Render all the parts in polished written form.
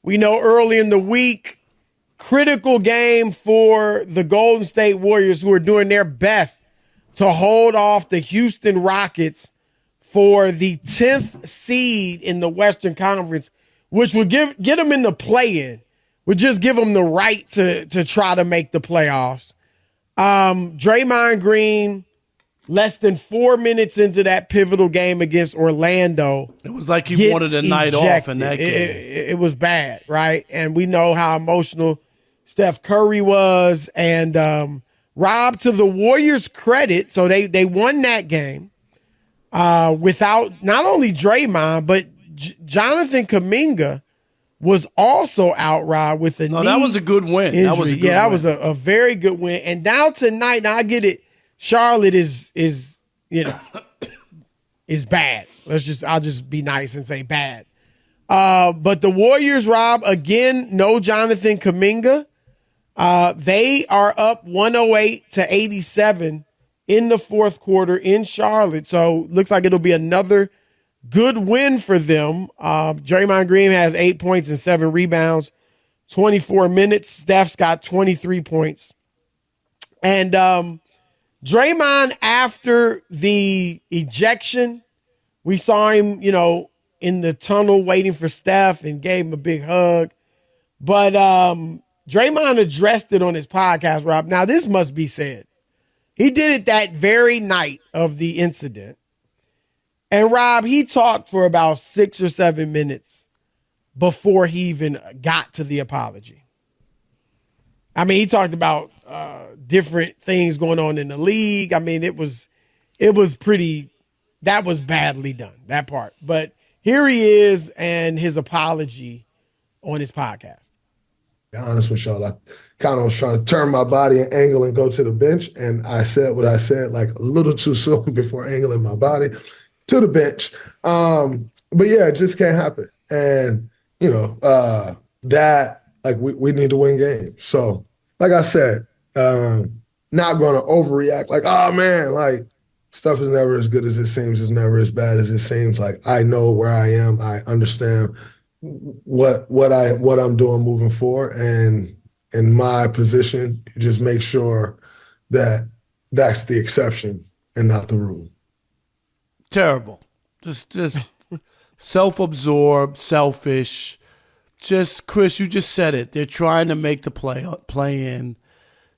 We know early in the week, critical game for the Golden State Warriors, who are doing their best to hold off the Houston Rockets for the 10th seed in the Western Conference, which would get them in the play-in, would just give them the right to try to make the playoffs. Draymond Green, less than 4 minutes into that pivotal game against Orlando, it was like he wanted a night off in that game. It was bad, right? And we know how emotional Steph Curry was. And Rob, to the Warriors' credit, so they won that game without not only Draymond, but Jonathan Kuminga was also out, Rob, with a knee that was a good win. Injury. That was a good that win. was a very good win. And now tonight, now I get it, Charlotte is bad. I'll just be nice and say bad. But the Warriors, Rob, again, no Jonathan Kuminga. They are up 108-87 in the fourth quarter in Charlotte. So looks like it'll be another good win for them. Draymond Green has 8 points and 7 rebounds, 24 minutes. Steph's got 23 points. And Draymond, after the ejection, we saw him, in the tunnel waiting for Steph and gave him a big hug. But Draymond addressed it on his podcast, Rob. Now, this must be said. He did it that very night of the incident. And, Rob, he talked for about 6 or 7 minutes before he even got to the apology. I mean, he talked about different things going on in the league. I mean, it was pretty – that was badly done, that part. But here he is and his apology on his podcast. To be honest with y'all, I kind of was trying to turn my body and angle and go to the bench, and I said what I said like a little too soon before angling my body to the bench. But yeah, it just can't happen. And, that, like, we need to win games. So, like I said, not going to overreact like, oh, man, like, stuff is never as good as it seems. It's never as bad as it seems. Like, I know where I am. I understand what I'm doing moving forward. And in my position, you just make sure that that's the exception and not the rule. Terrible. Just self-absorbed, selfish. Just, Chris, you just said it. They're trying to make the play in.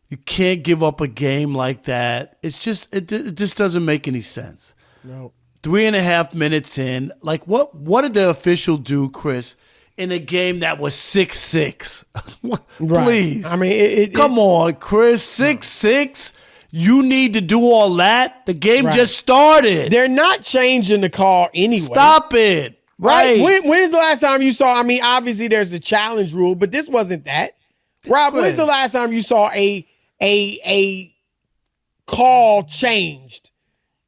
You can't give up a game like that. It's just it just doesn't make any sense. No. 3.5 minutes in, like what did the official do, Chris, in a game that was 6-6? Please, I mean, come on, Chris, 6-6. You need to do all that. The game just started. They're not changing the call anyway. Stop it. Right? When is the last time you saw? I mean, obviously there's the challenge rule, but this wasn't that. Rob, when's the last time you saw a call changed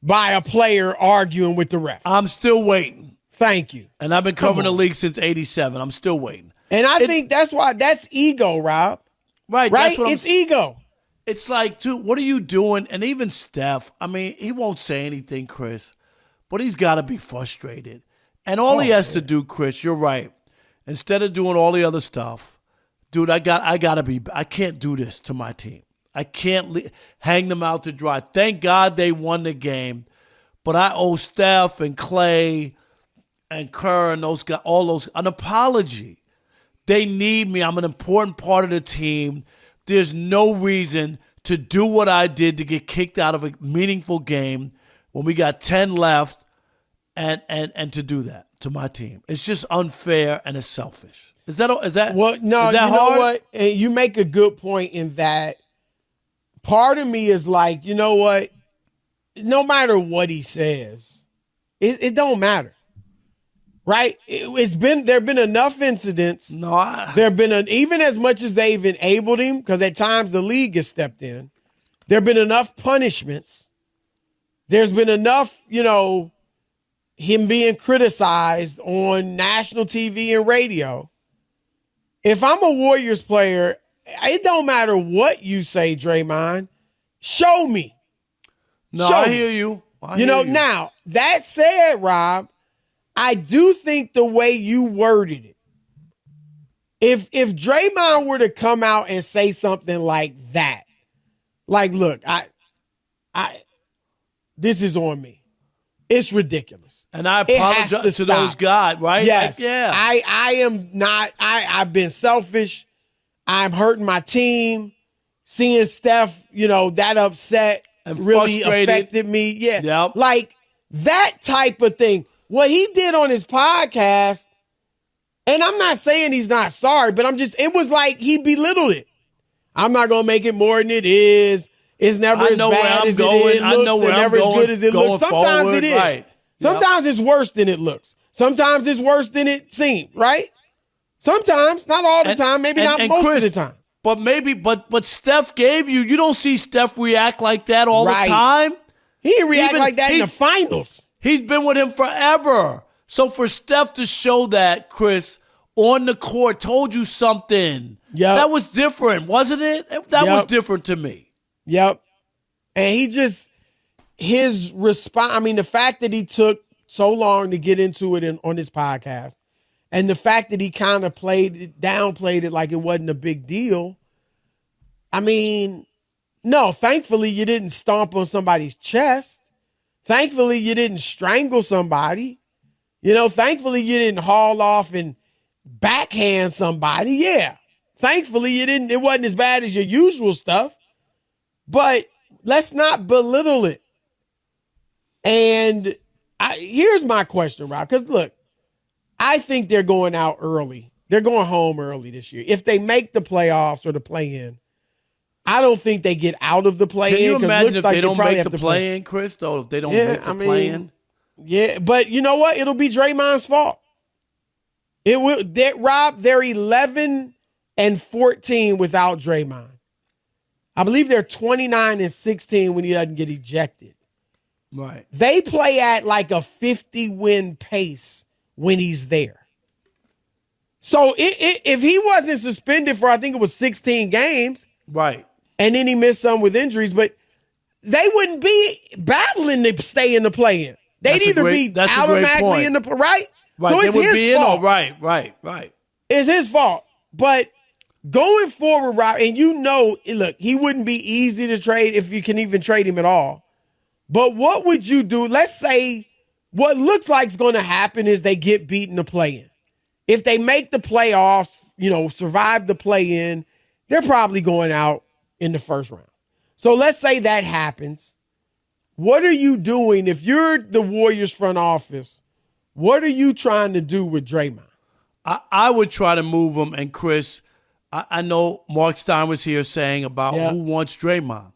by a player arguing with the ref? I'm still waiting. Thank you. And I've been covering the league since '87. I'm still waiting. And I think that's ego, Rob. Right? It's ego. It's like, dude, what are you doing? And even Steph, I mean, he won't say anything, Chris, but he's got to be frustrated. And all he has to do, Chris, you're right. Instead of doing all the other stuff, dude, I can't do this to my team. I can't hang them out to dry. Thank God they won the game, but I owe Steph and Clay and Kerr and those guys, all those, an apology. They need me. I'm an important part of the team. There's no reason to do what I did to get kicked out of a meaningful game when we got 10 left and to do that to my team. It's just unfair and it's selfish. Is that well? No, is that you know hard? what? You make a good point in that. Part of me is like, you know what? No matter what he says, it don't matter, right? There've been enough incidents. There've been even as much as they've enabled him, because at times the league has stepped in. There've been enough punishments. There's been enough, him being criticized on national TV and radio. If I'm a Warriors player, it don't matter what you say, Draymond. Show me. I hear you. Now, that said, Rob, I do think the way you worded it if Draymond were to come out and say something like that, like, look, this is on me. It's ridiculous. And I apologize to those guys, right? Yes. Like, yeah. I am not, I've been selfish. I'm hurting my team. Seeing Steph, that upset and really frustrated. affected me. Yeah. Yep. Like that type of thing. What he did on his podcast, and I'm not saying he's not sorry, but it was like he belittled it. I'm not going to make it more than it is. It's never as bad as it looks, and never as good as it looks. Sometimes it is. Right. Sometimes it's worse than it looks. Sometimes it's worse than it seems, right? Sometimes, not all the time, maybe not most of the time. But Steph gave you don't see Steph react like that all the time. He didn't react like that in the finals. He's been with him forever. So for Steph to show that, Chris, on the court, told you something. Yep. That was different, wasn't it? That was different to me. Yep. And his response, the fact that he took so long to get into it on his podcast, and the fact that he kind of downplayed it like it wasn't a big deal. No, thankfully you didn't stomp on somebody's chest. Thankfully you didn't strangle somebody. Thankfully you didn't haul off and backhand somebody. Yeah. Thankfully it wasn't as bad as your usual stuff. But let's not belittle it. And here's my question, Rob, because look, I think they're going out early. They're going home early this year. If they make the playoffs or the play-in, I don't think they get out of the play-in. Can you imagine if they don't make the play-in, play-in, Chris, though? If they don't make the play-in? Yeah, but you know what? It'll be Draymond's fault. It will. Rob, they're 11-14 without Draymond. I believe they're 29-16 when he doesn't get ejected. Right. They play at like a 50-win pace when he's there. So if he wasn't suspended for, I think it was 16 games. Right. And then he missed some with injuries, but they wouldn't be battling to stay in the play-in. They'd either be automatically in the right. Right. So it's his fault. Right. It's his fault. But going forward, Rob, and look, he wouldn't be easy to trade if you can even trade him at all. But what would you do? Let's say what looks like is going to happen is they get beaten the play-in. If they make the playoffs, survive the play-in, they're probably going out in the first round. So let's say that happens. What are you doing if you're the Warriors front office? What are you trying to do with Draymond? I would try to move him. And Chris, I know Mark Stein was here saying about who wants Draymond.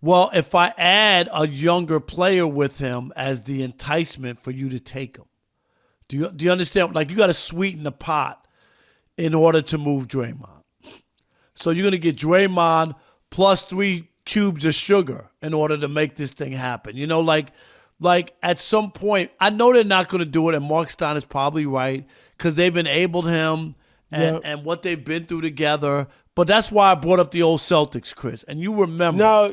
Well, if I add a younger player with him as the enticement for you to take him, do you understand? Like, you got to sweeten the pot in order to move Draymond. So you're going to get Draymond plus 3 cubes of sugar in order to make this thing happen. Like at some point, I know they're not going to do it, and Mark Stein is probably right because they've enabled him and what they've been through together. But that's why I brought up the old Celtics, Chris. And you remember. No,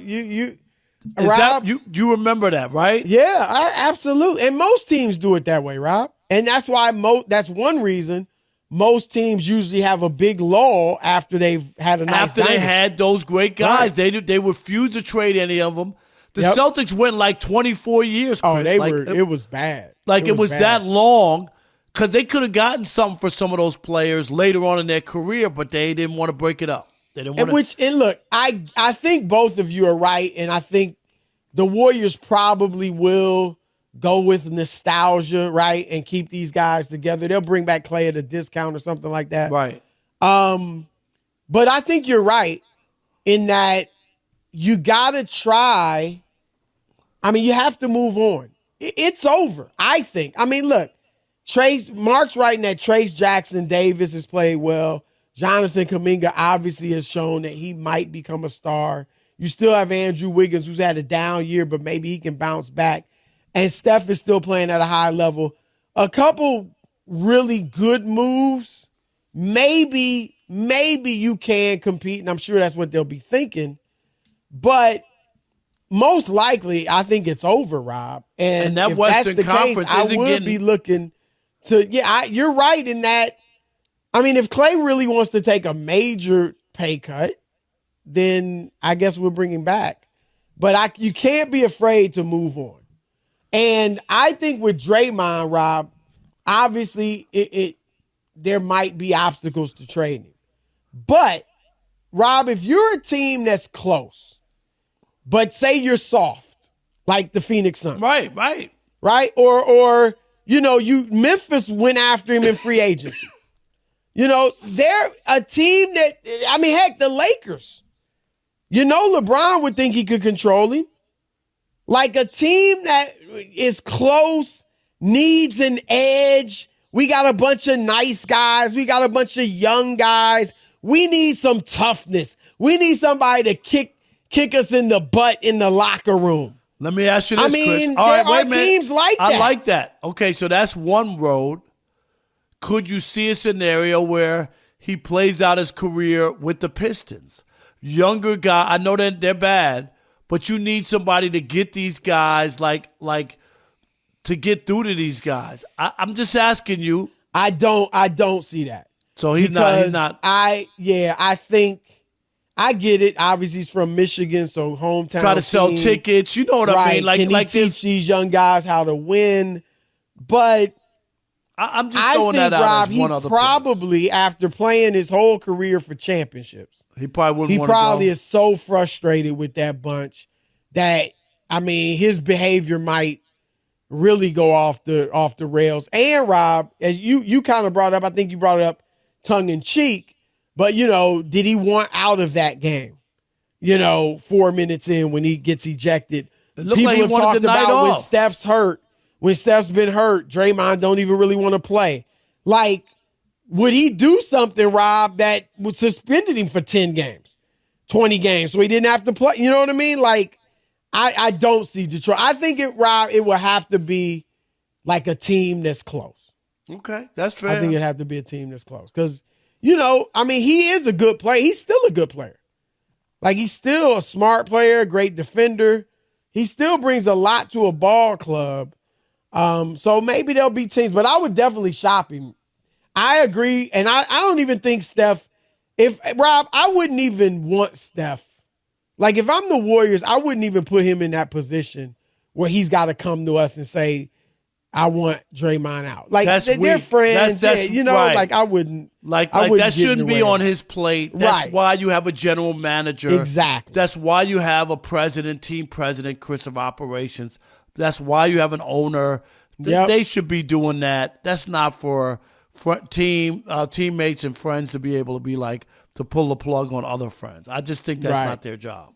Rob, you remember that, right? Yeah, absolutely. And most teams do it that way, Rob. And that's why that's one reason most teams usually have a big lull after they've had a nice After dynasty. they had those great guys. Right. They refused to trade any of them. The Celtics went like 24 years, Chris. Oh, it was bad. It was that long. Because they could have gotten something for some of those players later on in their career, but they didn't want to break it up. They didn't want to. And look, I think both of you are right, and I think the Warriors probably will go with nostalgia, right, and keep these guys together. They'll bring back Clay at a discount or something like that. Right. But I think you're right in that you got to try. You have to move on. It's over, I think. Look. Mark's writing that Trace Jackson Davis has played well. Jonathan Kuminga obviously has shown that he might become a star. You still have Andrew Wiggins, who's had a down year, but maybe he can bounce back. And Steph is still playing at a high level. A couple really good moves, maybe you can compete, and I'm sure that's what they'll be thinking. But most likely, I think it's over, Rob. And that if Western that's the Conference case, I would be looking to, you're right in that I mean, if Clay really wants to take a major pay cut, then I guess we'll bring him back. But you can't be afraid to move on. And I think with Draymond, Rob, obviously there might be obstacles to trading. But, Rob, if you're a team that's close, but say you're soft, like the Phoenix Suns. Right. Right? Or Memphis went after him in free agency. They're a team that, heck, the Lakers. LeBron would think he could control him. Like a team that is close, needs an edge. We got a bunch of nice guys. We got a bunch of young guys. We need some toughness. We need somebody to kick us in the butt in the locker room. Let me ask you this, Chris. All right, wait a minute. Teams like that. I like that. Okay, so that's one road. Could you see a scenario where he plays out his career with the Pistons? Younger guy, I know that they're bad, but you need somebody to get these guys, like to get through to these guys. I'm just asking you. I don't see that. So he's not. I think I get it. Obviously, he's from Michigan, so hometown. Try to sell tickets. You know what I mean? Can he teach these young guys how to win? But I'm just throwing that out Rob, as one other he probably, place. after playing his whole career for championships, he probably is so frustrated with that bunch that, his behavior might really go off the rails. And Rob, as you kind of brought up, I think you brought it up tongue in cheek, but did he want out of that game? 4 minutes in when he gets ejected. People like have talked about when Steph's hurt. When Steph's been hurt, Draymond don't even really want to play. Like, would he do something, Rob, that would suspended him for 10 games, 20 games, so he didn't have to play? You know what I mean? Like, I don't see Detroit. I think it will have to be like a team that's close. Okay, that's fair. I think it'd have to be a team that's close. Because, he is a good player. He's still a good player. Like, he's still a smart player, great defender. He still brings a lot to a ball club. So maybe there'll be teams, but I would definitely shop him. I agree. And I don't even think Rob, I wouldn't even want Steph. Like, if I'm the Warriors, I wouldn't even put him in that position where he's got to come to us and say, I want Draymond out. Like, they're friends. That's right. Like, I wouldn't. Like that shouldn't be on his plate. That's why you have a general manager. Exactly. That's why you have a team president, Chris of operations. That's why you have an owner. They should be doing that. That's not for teammates and friends to be able to be like, to pull the plug on other friends. I just think that's not their job.